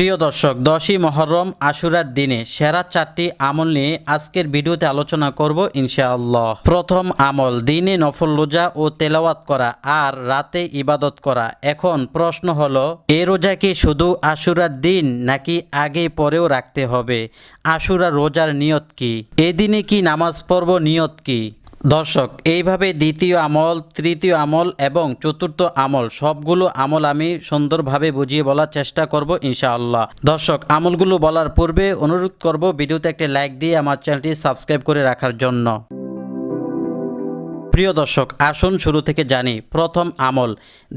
প্রিয় দর্শক, 10ই মহরম আশুরার দিনে সেরা 4টি আমল নিয়ে আজকের ভিডিওতে আলোচনা করব ইনশাআল্লাহ। প্রথম আমল, দিনে নফল রোজা ও তেলাওয়াত করা আর রাতে ইবাদত করা। এখন প্রশ্ন হলো, এই রোজা কি শুধু আশুরার দিন নাকি আগে পরেও রাখতে হবে? আশুরা রোজার নিয়ত কি? এদিনে কি নামাজ পড়ব, নিয়ত কি? দর্শক, এইভাবে দ্বিতীয় আমল, তৃতীয় আমল এবং চতুর্থ আমল সবগুলো আমল আমি সুন্দরভাবে বুঝিয়ে বলার চেষ্টা করব ইনশাআল্লাহ। দর্শক, আমলগুলো বলার পূর্বে অনুরোধ করব ভিডিওতে একটা লাইক দিয়ে আমার চ্যানেলটি সাবস্ক্রাইব করে রাখার জন্য। প্রিয় দর্শক, আসুন শুরু থেকে জানি। প্রথম আমল,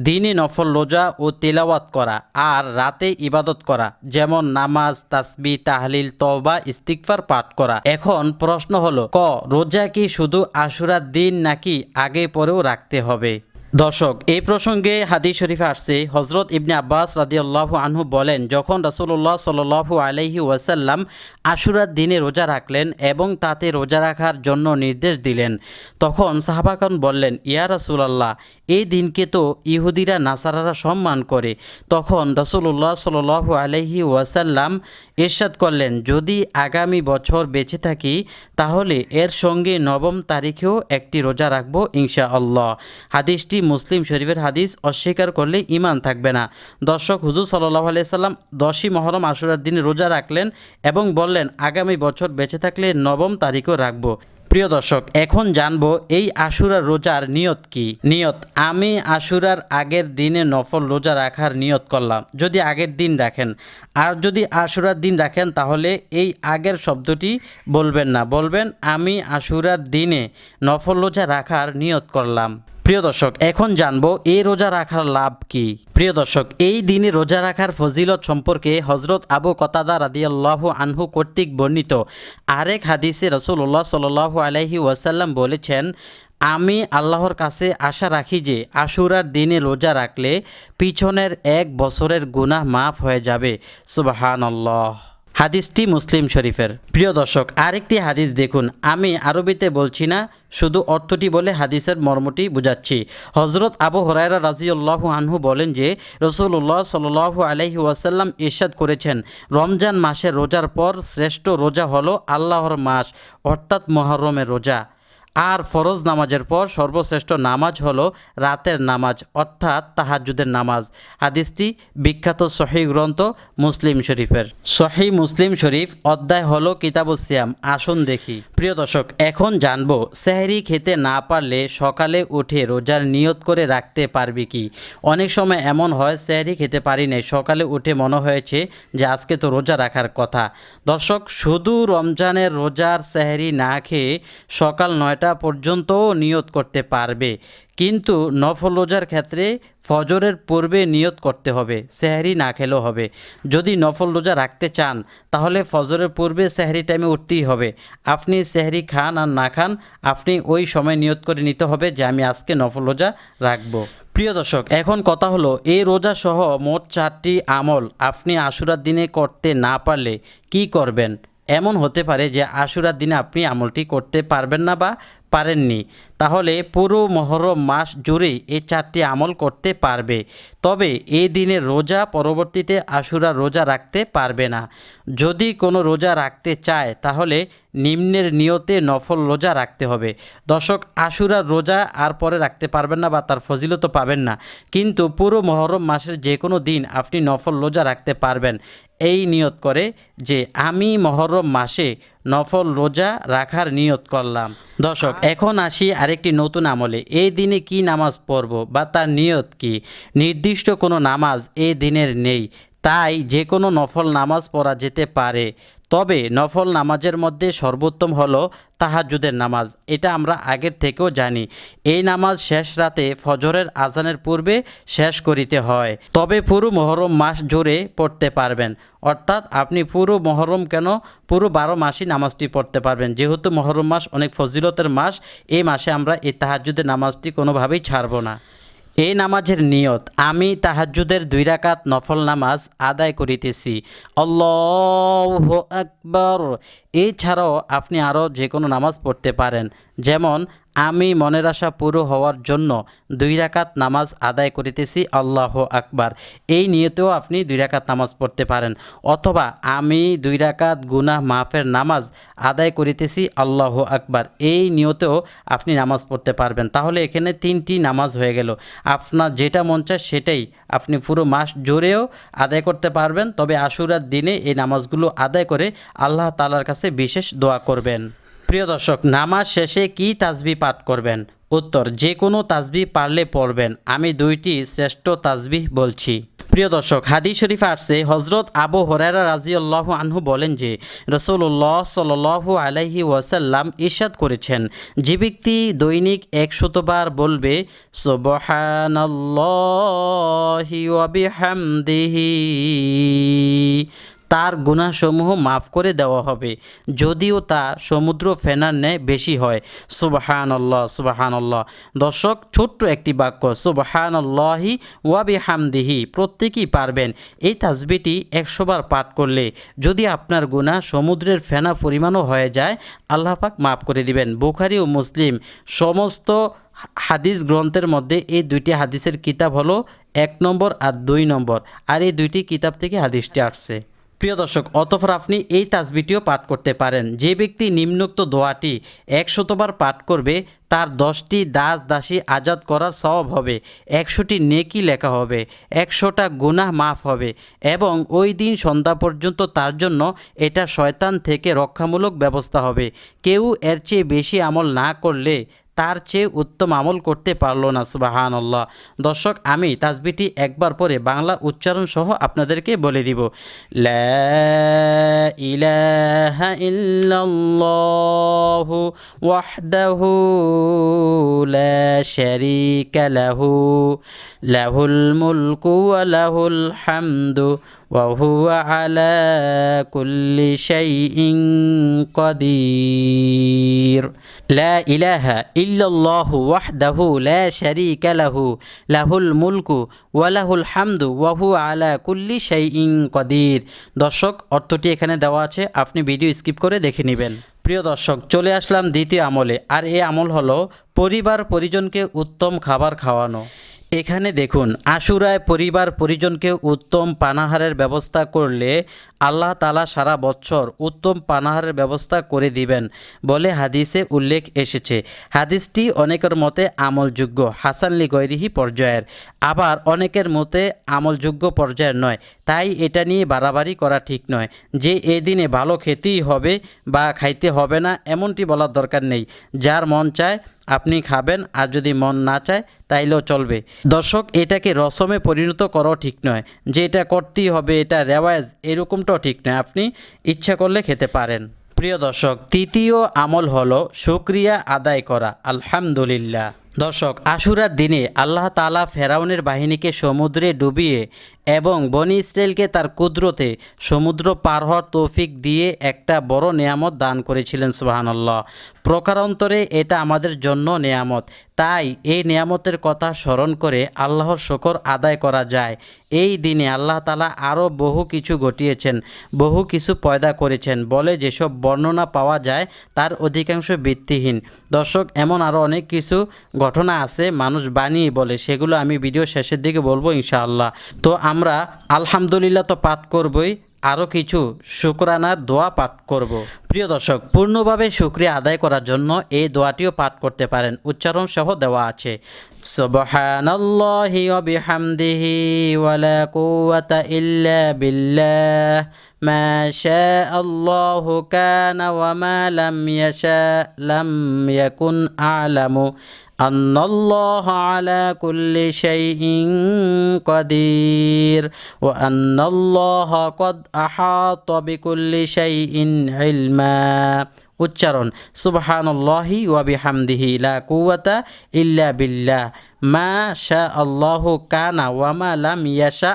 দিনে নফল রোজা ও তেলাওয়াত করা আর রাতে ইবাদত করা, যেমন নামাজ, তাসবিহ, তাহলিল, তওবা, ইস্তিগফার পাঠ করা। এখন প্রশ্ন হলো, রোজা কি শুধু আশুরার দিন নাকি আগে পরেও রাখতে হবে? দর্শক, এই প্রসঙ্গে হাদিস শরীফে আসছে, হজরত ইবনে আব্বাস রাদিয়াল্লাহু আনহু বলেন, যখন রাসূলুল্লাহ সাল্লাল্লাহু আলাইহি ওয়াসাল্লাম আশুরার দিনে রোজা রাখলেন এবং তাতে রোজা রাখার জন্য নির্দেশ দিলেন, তখন সাহাবাগণ বললেন, ইয়া রাসূলুল্লাহ, এই দিনকে তো ইহুদিরা নাসারারা সম্মান করে। তখন রাসূলুল্লাহ সাল্লাল্লাহু আলাইহি ওয়াসাল্লাম ইরশাদ করলেন, যদি আগামী বছর বেঁচে থাকি তাহলে এর সঙ্গে 9 তারিখেও একটি রোজা রাখবো ইনশাআল্লাহ। হাদিসটি মুসলিম শরীফের হাদিস, অস্বীকার করলে ঈমান থাকবে না। দর্শক, হুজুর সাল্লাল্লাহু আলাইহি সাল্লাম 10ই মহরম আশুরার দিনে রোজা রাখলেন এবং বললেন, আগামী বছর বেঁচে থাকলে 9 তারিখও রাখবো। প্রিয় দর্শক, এখন জানবো এই আশুরার রোজার নিয়ত কি। নিয়ত, আমি আশুরার আগের দিনে নফল রোজা রাখার নিয়ত করলাম, যদি আগের দিন রাখেন। আর যদি আশুরার দিন রাখেন তাহলে এই আগের শব্দটি বলবেন না, বলবেন আমি আশুরার দিনে নফল রোজা রাখার নিয়ত করলাম। প্রিয় দর্শক, এখন জানবো এই রোজা রাখার লাভ কি। প্রিয় দর্শক, এই দিনে রোজা রাখার ফজিলত সম্পর্কে হজরত আবু কতাদা রাদিয়াল্লাহু আনহু কর্তৃক বর্ণিত আরেক হাদিসে রাসূলুল্লাহ সাল্লাল্লাহু আলাইহি ওয়াসাল্লাম বলেছেন, আমি আল্লাহর কাছে আশা রাখি যে আশুরার দিনে রোজা রাখলে পিছনের 1 বছরের গুনাহ মাফ হয়ে যাবে। সুবহানাল্লাহ। হাদিসটি মুসলিম শরীফের। প্রিয় দর্শক, আরেকটি হাদিস দেখুন, আমি আরবিতে বলছি না, শুধু অর্থটি বলে হাদিসের মর্মটি বুঝাচ্ছি। হজরত আবু হুরায়রা রাদিয়াল্লাহু আনহু বলেন যে রাসূলুল্লাহ সাল্লাল্লাহু আলাইহি ওয়াসাল্লাম ইরশাদ করেছেন, রমজান মাসের রোজার পর শ্রেষ্ঠ রোজা হলো আল্লাহর মাস অর্থাৎ মুহররমের রোজা, আর ফরজ নামাজের পর সর্বশ্রেষ্ঠ নামাজ হলো রাতের নামাজ অর্থাৎ তাহাজ্জুদের নামাজ। হাদিসটি বিখ্যাত সহিহ গ্রন্থ মুসলিম শরীফের। সহিহ মুসলিম শরীফ, অধ্যায় হলো কিতাবুস সিয়াম। আসুন দেখি। প্রিয় দর্শক, এখন জানবো সেহরি খেতে না পারলে সকালে উঠে রোজার নিয়ত করে রাখতে পারবে কি। অনেক সময় এমন হয়, সেহরি খেতে পারি নাই, সকালে উঠে মনে হয়েছে যে আজকে তো রোজা রাখার কথা। দর্শক, শুধু রমজানের রোজার সেহরি না খেয়ে সকাল 9টা পর্যন্তও নিয়ত করতে পারবে, কিন্তু নফল রোজার ক্ষেত্রে ফজরের পূর্বে নিয়ত করতে হবে, সেহরি না খেলেও হবে। যদি নফল রোজা রাখতে চান তাহলে ফজরের পূর্বে সেহরি টাইমে উঠতেই হবে। আপনি সেহরি খান আর না খান, আপনি ওই সময় নিয়ত করে নিতে হবে যে আমি আজকে নফল রোজা রাখবো। প্রিয় দর্শক, এখন কথা হলো, এই রোজা সহ মোট 4টি আমল আপনি আশুরার দিনে করতে না পারলে কি করবেন। এমন হতে পারে যে আশুরার দিনে আপনি আমলটি করতে পারবেন না বা পারেননি, তাহলে পুরো মহরম মাস জুড়েই এই 4টি আমল করতে পারবে, তবে এই দিনের রোজা পরবর্তীতে আশুরার রোজা রাখতে পারবে না। যদি কোনো রোজা রাখতে চায় তাহলে নিম্নের নিয়তে নফল রোজা রাখতে হবে। দর্শক, আশুরার রোজা আর পরে রাখতে পারবেন না বা তার ফজিলত পাবেন না, কিন্তু পুরো মহরম মাসের যে কোনো দিন আপনি নফল রোজা রাখতে পারবেন, এই নিয়ত করে যে আমি মহরম মাসে নফল রোজা রাখার নিয়ত করলাম। দর্শক, এখন আসি আরেকটি নতুন আমলে। এই দিনে কি নামাজ পড়ব বা তার নিয়ত কি। নির্দিষ্ট কোনো নামাজ এই দিনের নেই, তাই যে কোনো নফল নামাজ পড়া যেতে পারে, তবে নফল নামাজের মধ্যে সর্বোত্তম হলো তাহাজ্জুদের নামাজ। এটা আমরা আগের থেকেও জানি। এই নামাজ শেষ রাতে ফজরের আজানের পূর্বে শেষ করিতে হয়, তবে পুরো মহরম মাস জুড়ে পড়তে পারবেন, অর্থাৎ আপনি পুরো মহরম কেন, পুরো 12 মাসই নামাজটি পড়তে পারবেন। যেহেতু মহরম মাস অনেক ফজিলতের মাস, এই মাসে আমরা এই তাহাজ্জুদের নামাজটি কোনোভাবেই ছাড়ব না। এই নামাজের নিয়ত, আমি তাহাজ্জুদের 2 রাকাত নফল নামাজ আদায় করিতেছি, আল্লাহু আকবার। এছাড়াও আপনি আরও যে কোনো নামাজ পড়তে পারেন, যেমন আমি মনের আশা পুরো হওয়ার জন্য 2 রাকাত নামাজ আদায় করিতেছি, আল্লাহু আকবার। এই নিয়তেও আপনি 2 রাকাত নামাজ পড়তে পারেন। অথবা আমি 2 রাকাত গুনাহ মাফের নামাজ আদায় করিতেছি, আল্লাহু আকবার। এই নিয়তেও আপনি নামাজ পড়তে পারবেন। তাহলে এখানে 3টি নামাজ হয়ে গেল। আপনার যেটা মন চায় সেটাই আপনি পুরো মাস জুড়েও আদায় করতে পারবেন। তবে আশুরার দিনে এই নামাজগুলো আদায় করে আল্লাহ তাআলার কাছে বিশেষ দোয়া করবেন। প্রিয় দর্শক, নামাজ শেষে কি তাসবিহ পাঠ করবেন? উত্তর, যে কোনো তাসবিহ পারলে পড়বেন। আমি 2টি শ্রেষ্ঠ তাসবিহ বলছি। প্রিয় দর্শক, হাদিস শরীফে আসছে, হযরত আবু হুরায়রা রাদিয়াল্লাহু আনহু বলেন যে রাসূলুল্লাহ সাল্লাল্লাহু আলাইহি ওয়াসাল্লাম ইরশাদ করেছেন, যে ব্যক্তি দৈনিক 100 বার বলবে সুবহানাল্লাহি ওয়া বিহামদিহি, তার গুনাহসমূহ মাফ করে দেওয়া হবে, যদিও তা সমুদ্র ফেনার ন্যায় বেশি হয়। সুবহানাল্লাহ, সুবহানাল্লাহ। দর্শক, ছোট্ট একটি বাক্য, সুবহানাল্লাহি ওয়া বিহামদিহি, প্রত্যেকেই পারবেন। এই তাসবিহটি 100 বার পাঠ করলে যদি আপনার গুনাহ সমুদ্রের ফেনা পরিমাণও হয়ে যায়, আল্লাহ পাক মাফ করে দিবেন। বুখারী ও মুসলিম সমস্ত হাদিস গ্রন্থের মধ্যে এই 2টি হাদিসের কিতাব হলো 1 নম্বর আর 2 নম্বর, আর এই 2টি কিতাব থেকে হাদিসটি আসছে। প্রিয় দর্শক, অতঃপর আপনি এই তাসবিহটিও পাঠ করতে পারেন। যে ব্যক্তি নিম্নোক্ত দোয়াটি 100 বার পাঠ করবে, তার 10টি দাস দাসী আজাদ করার সওয়াব হবে, 100টি নেকি লেখা হবে, 100টা গুনাহ মাফ হবে, এবং ওই দিন সন্ধ্যা পর্যন্ত তার জন্য এটা শয়তান থেকে রক্ষামূলক ব্যবস্থা হবে। কেউ এর চেয়ে বেশি আমল না করলে তার চেয়ে উত্তম আমল করতে পারলো না। সুবহানাল্লাহ। দর্শক, আমি তাসবিহটি একবার পরে বাংলা উচ্চারণ সহ আপনাদেরকে বলে দিব। লা ইলাহা ইল্লাল্লাহু ওয়াহদাহু লা শারীকা লাহু, লাহুল মুলকু ওয়া লাহুল হামদু ওয়া হুয়া আলা কুল্লি শাইইন কাদির। লা ইলাহা ইল্লাল্লাহু ওয়াহদাহু লা শারীকা লাহু, লাহুল মুলকু ওয়া লাহুল হামদু ওয়া হুয়া আলা কুল্লি শাইইন কাদির। দর্শক, অর্থটি এখানে দেওয়া আছে, আপনি ভিডিও স্কিপ করে দেখে নেবেন। প্রিয় দর্শক, চলে আসলাম দ্বিতীয় আমলে, আর এই আমল হলো পরিবার পরিজনকে উত্তম খাবার খাওয়ানো। এখানে দেখুন, আশুরায় পরিবার পরিজনকে উত্তম পানাহারের ব্যবস্থা করলে আল্লাহ তাআলা সারা বছর উত্তম পানাহারের ব্যবস্থা করে দিবেন বলে হাদিসে উল্লেখ এসেছে। হাদিসটি অনেকের মতে আমলযোগ্য, হাসান লি গৈরিহি পর্যায়ের, আবার অনেকের মতে আমলযোগ্য পর্যায়ের নয়। তাই এটা নিয়ে বাড়াবাড়ি করা ঠিক নয় যে এই দিনে ভালো খেতেই হবে বা খাইতে হবে না, এমনটি বলার দরকার নেই। যার মন চায় আপনি খাবেন, আর যদি মন না চায় তাইলেও চলবে। দর্শক, এটাকে রসমে পরিণত করাও ঠিক নয় যে এটা করতেই হবে, এটা রেওয়াজ, এরকমটাও ঠিক নয়। আপনি ইচ্ছা করলে খেতে পারেন। প্রিয় দর্শক, তৃতীয় আমল হলো শুকরিয়া আদায় করা, আলহামদুলিল্লাহ। দর্শক, আশুরার দিনে আল্লাহ তাআলা ফেরাউনের বাহিনীকে সমুদ্রে ডুবিয়ে এবং বনি ইসরায়েলকে তার কুদরতে সমুদ্র পার হওয়ার তৌফিক দিয়ে একটা বড় নেয়ামত দান করেছিলেন। সুবহানাল্লাহ। প্রকারান্তরে এটা আমাদের জন্য নেয়ামত, তাই এই নেয়ামতের কথা স্মরণ করে আল্লাহর শুকর আদায় করা যায়। এই দিনে আল্লাহ তাআলা আরও বহু কিছু ঘটিয়েছেন, বহু কিছু পয়দা করেছেন বলে যেসব বর্ণনা পাওয়া যায় তার অধিকাংশ ভিত্তিহীন। দর্শক, এমন আরও অনেক কিছু ঘটনা আছে মানুষ বানিয়ে বলে, সেগুলো আমি ভিডিও শেষের দিকে বলবো ইনশাআল্লাহ। তো আমরা আলহামদুলিল্লাহ তো পাঠ করবই, আরও কিছু শুকরানার দোয়া পাঠ করব। প্রিয় দর্শক, পূর্ণভাবে শুকরিয়া আদায় করার জন্য এই দোয়াটিও পাঠ করতে পারেন, উচ্চারণ সহ দেওয়া আছে। সুবহানাল্লাহি ওয়া বিহামদিহি ওয়া লা কুওয়াতা ইল্লা বিল্লাহ, মা শাআল্লাহু কানা ওয়া মা লাম ইয়াশা লাম ইয়াকুন, আ'লামু আন্নাল্লাহা আলা কুল্লি শাইইন কাদির ওয়া আন্নাল্লাহা ক্বাদ আহাতা বিকুল্লি শাইইন ইলমা। উচ্চারণ, সুবহানাল্লাহি ওয়া বিহামদিহি লা কুওয়াতা ইল্লা বিল্লাহ, মা শাআল্লাহু কানা ওয়া মা লাম ইয়াশা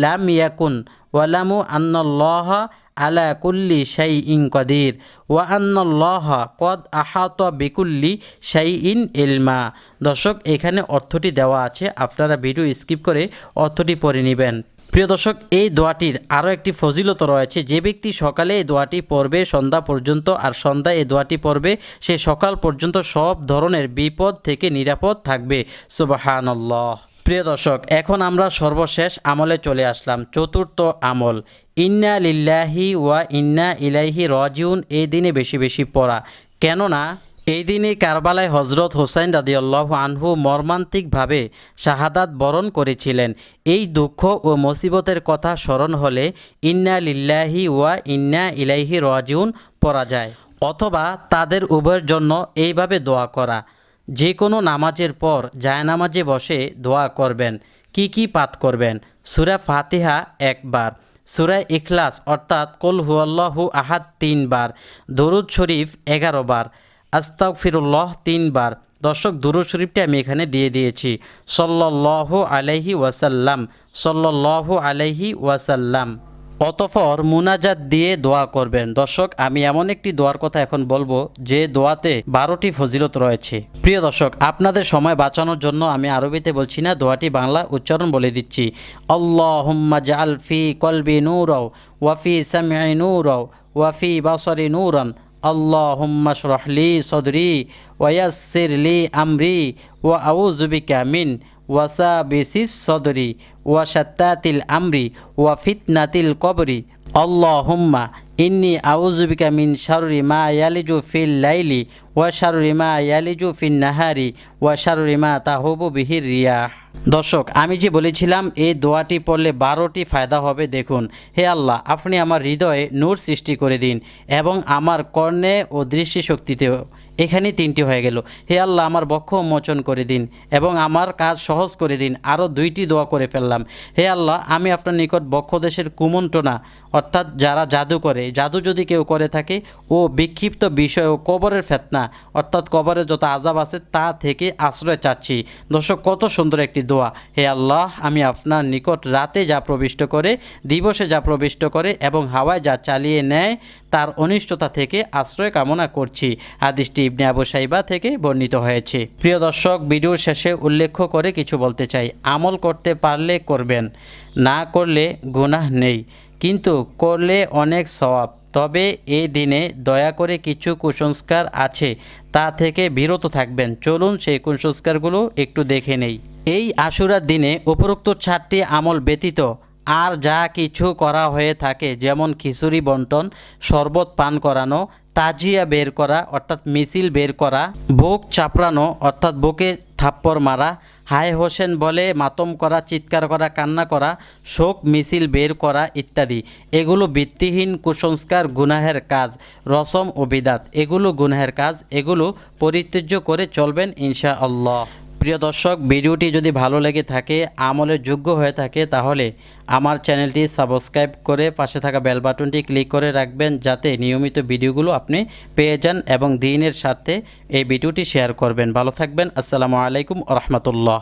লাম ইয়াকুন, ওয়ালামু আন্নাল্লাহা আলা কুল্লি শাইইন কাদির ওয়া আন্নাল্লাহা ক্বাদ আহাতা বিকুল্লি শাইইন ইলমা। দর্শক, এখানে অর্থটি দেওয়া আছে, আপনারা ভিডিও স্কিপ করে অর্থটি পড়ে নেবেন। প্রিয় দর্শক, এই দোয়াটির আরও একটি ফজিলত রয়েছে। যে ব্যক্তি সকালে এই দোয়াটি পড়বে সন্ধ্যা পর্যন্ত, আর সন্ধ্যায় এই দোয়াটি পড়বে, সে সকাল পর্যন্ত সব ধরনের বিপদ থেকে নিরাপদ থাকবে। সুবহানাল্লাহ। প্রিয় দর্শক, এখন আমরা সর্বশেষ আমলে চলে আসলাম। চতুর্থ আমল, ইন্না লিল্লাহি ওয়া ইন্না ইলাইহি রাজিউন এই দিনে বেশি বেশি পড়া। কেননা এই দিনে কারবালায় হজরত হোসাইন রাদিয়াল্লাহু আনহু মর্মান্তিকভাবে শাহাদাত বরণ করেছিলেন। এই দুঃখ ও মুসিবতের কথা স্মরণ হলে ইন্না লিল্লাহি ওয়া ইন্না ইলাইহি রাজিউন পড়া যায়, অথবা তাদের উভয়ের জন্য এইভাবে দোয়া করা। যে কোনো নামাজের পর জায়নামাজে বসে দোয়া করবেন। কি কি পাঠ করবেন? সূরা ফাতিহা একবার, সূরা ইখলাস অর্থাৎ কুল হুয়াল্লাহু আহাদ 3 বার, দরুদ শরীফ 11 বার, আস্তাগফিরুল্লাহ 3 বার। দর্শক, দুরূদ শরীফটি আমি এখানে দিয়ে দিয়েছি। সাল্লাল্লাহু আলাইহি ওয়াসাল্লাম, সাল্লাল্লাহু আলাইহি ওয়াসাল্লাম। অতঃপর মুনাজাত দিয়ে দোয়া করবেন। দর্শক, আমি এমন একটি দোয়ার কথা এখন বলবো যে দোয়াতে 12টি ফজিলত রয়েছে। প্রিয় দর্শক, আপনাদের সময় বাঁচানোর জন্য আমি আরবিতে বলছি না, দোয়াটি বাংলা উচ্চারণ বলে দিচ্ছি। আল্লাহুম্মা জাআল ফি কলবি নূরাও ওয়া ফি সামঈ নূরাও ওয়া ফি বাসারি নূরান। আল্লাহুম্মা শরহ লি সদরি ওয়া ইয়াসসির লি আমরি ওয়া আউযু বিকা মিন ওয়াসাবিসিস সদরি ওয়া শাত্তাতিল আমরি ওয়া ফিতনাতিল কবরি। আল্লাহুম্মা ইন্নি আউযু বিকা মিন শাররি মা ইয়ালিজু ফিল লাইলি ওয়া শাররি মা ইয়ালিজু ফিন নাহারি ওয়া শাররি মা তাহুবু বিহির রিয়াহ। দর্শক, আমি যে বলেছিলাম এই দোয়াটি পড়লে 12টি ফায়দা হবে। দেখুন, হে আল্লাহ, আপনি আমার হৃদয়ে নূর সৃষ্টি করে দিন এবং আমার কর্ণে ও দৃষ্টিশক্তিতেও। এখানে 3টি হয়ে গেল। হে আল্লাহ, আমার বক্ষ উন্মোচন করে দিন এবং আমার কাজ সহজ করে দিন। আরও 2টি দোয়া করে ফেললাম। হে আল্লাহ, আমি আপনার নিকট বক্ষদেশের কুমন্ত্রণা অর্থাৎ যারা জাদু করে, জাদু যদি কেউ করে থাকে, ও বিক্ষিপ্ত বিষয় ও কবরের ফেতনা অর্থাৎ কবরের যত আযাব আছে তা থেকে আশ্রয় চাচ্ছি। দর্শক, কত সুন্দর একটি দোয়া। হে আল্লাহ, আমি আপনার নিকট রাতে যা প্রবিষ্ট করে, দিবসে যা প্রবিষ্ট করে এবং হাওয়ায় যা চালিয়ে নেয় তার অনিষ্টতা থেকে আশ্রয় কামনা করছি। হাদিসটি ইবনে আবু শাইবা থেকে বর্ণিত হয়েছে। প্রিয় দর্শক, ভিডিওর শেষে উল্লেখ করে কিছু বলতে চাই। আমল করতে পারলে করবেন, না করলে গুনাহ নেই, কিন্তু করলে অনেক সওয়াব। তবে এই দিনে দয়া করে কিছু কুসংস্কার আছে, তা থেকে বিরত থাকবেন। চলুন সেই কুসংস্কারগুলো একটু দেখে নেই। এই আশুরার দিনে উপরোক্ত 4টি আমল ব্যতীত আর যা কিছু করা হয়ে থাকে, যেমন খিচুড়ি বন্টন, শরবত পান করানো, তাজিয়া বের করা অর্থাৎ মিছিল বের করা, বুক চাপড়ানো অর্থাৎ বুকে থাপ্পড় মারা, হায় হোসেন বলে মাতম করা, চিৎকার করা, কান্না করা, শোক মিছিল বের করা ইত্যাদি, এগুলো ভিত্তিহীন কুসংস্কার, গুনাহের কাজ, রসম ও বিদাত, এগুলো গুনাহের কাজ। এগুলো পরিত্যাজ্য করে চলবেন ইনশাআল্লাহ। প্রিয় দর্শক, ভিডিওটি যদি ভালো লেগে থাকে, আমলের যোগ্য হয়ে থাকে, তাহলে আমার চ্যানেলটি সাবস্ক্রাইব করে পাশে থাকা বেল বাটনটি ক্লিক করে রাখবেন, যাতে নিয়মিত ভিডিওগুলো আপনি পেয়ে যান এবং দ্বীনের সাথে এই ভিডিওটি শেয়ার করবেন। ভালো থাকবেন। আসসালামু আলাইকুম ওয়া রাহমাতুল্লাহ।